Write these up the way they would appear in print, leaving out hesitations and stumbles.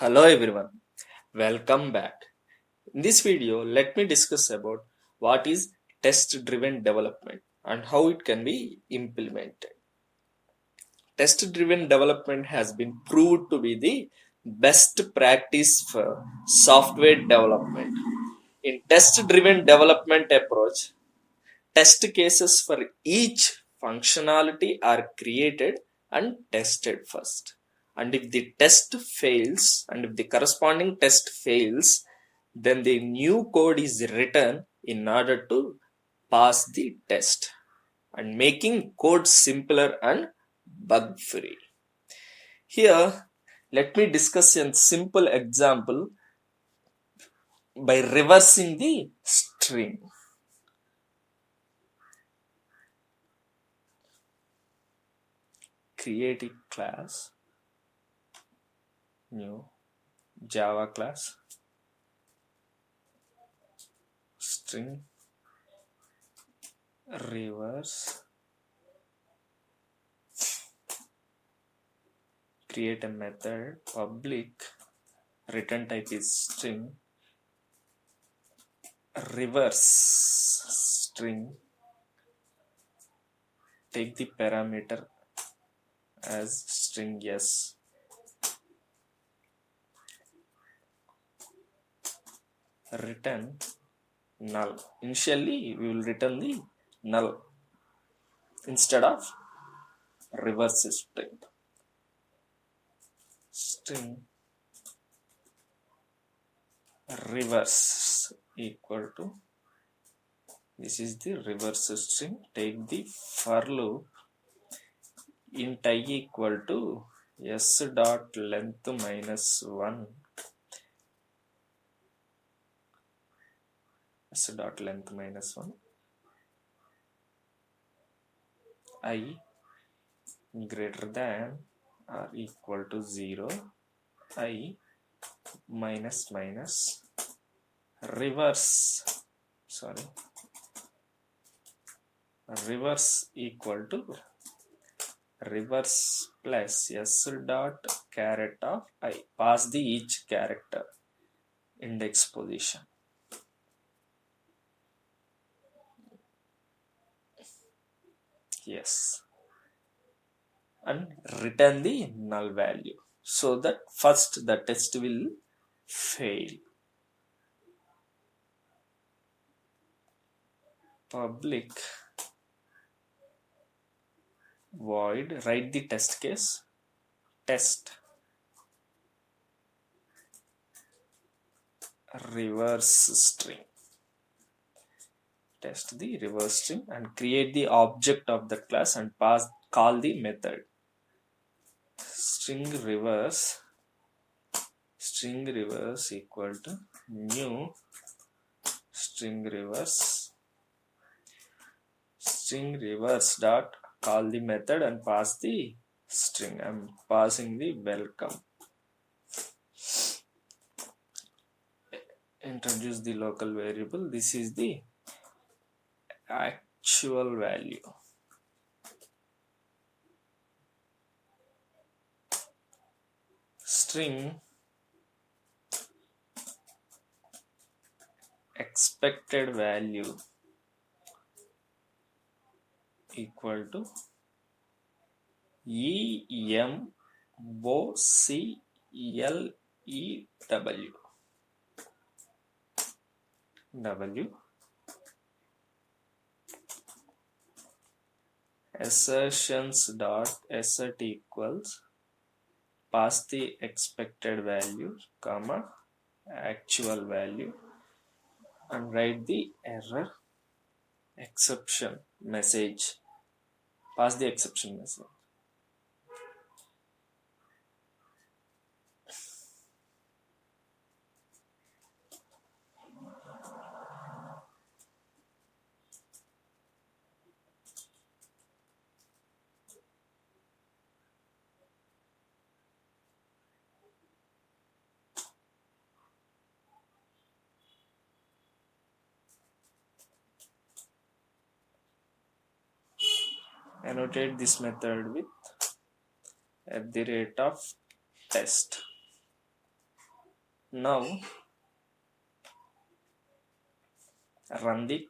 Hello everyone, welcome back. In this video, let me discuss about what is test-driven development and how it can be implemented. Test-driven development has been proved to be the best practice for software development. In test-driven development approach, test cases for each functionality are created and tested first. And if the test fails, and if the corresponding test fails, then the new code is written in order to pass the test and making code simpler and bug free. Here, let me discuss a simple example by reversing the string. Create a class, new Java class, string, reverse, create a method, public, return type is string, reverse string, take the parameter as string yes, return null. Initially we will return the null instead of reverse string. String reverse equal to, this is the reverse string, take the for loop int I equal to s dot length minus 1, s dot length minus 1, I greater than or equal to 0, I minus minus reverse, reverse equal to reverse plus s dot caret of I, pass the each character index position. Yes, and return the null value so that first the test will fail. Public void, write the test case, test reverse string, test the reverse string and create the object of the class and call the method string reverse equal to new string reverse dot call the method and pass the string. I'm passing the welcome. Introduce the local variable. This is the actual value. String expected value equal to EMOCLEW assertions dot assert equals pass the expected value comma actual value and write the error exception message, pass the exception message. Annotate this method with @ of test. Now run the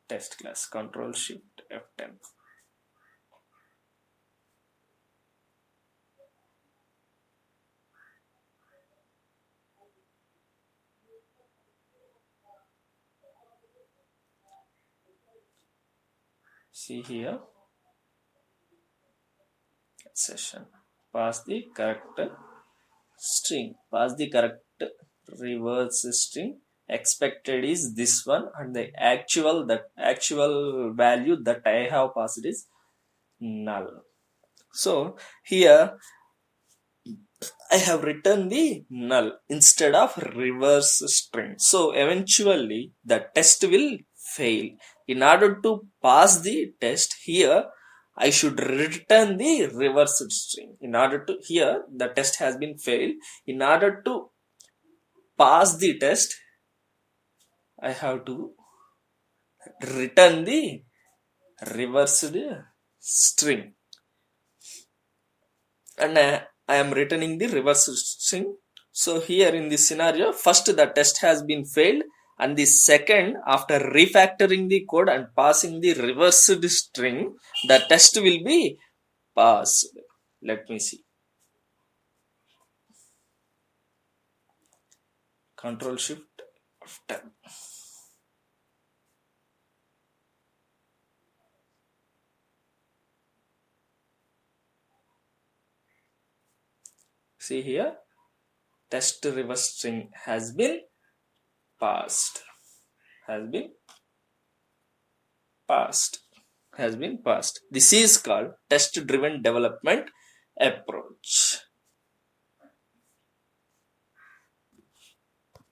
test class. Control Shift F10. See here, session. Pass the correct string. Pass the correct reverse string. Expected is this one, and the actual value that I have passed is null. So here I have written the null instead of reverse string. So eventually the test will fail. In order to pass the test, here I should return the reverse string. In order to, here the test has been failed. In order to pass the test, I have to return the reversed string. And I am returning the reverse string. So here in this scenario, first the test has been failed, and the second, after refactoring the code and passing the reversed string, the test will be passed. Let me see. Control Shift F10. See here, test reverse string has been passed. This is called test driven development approach.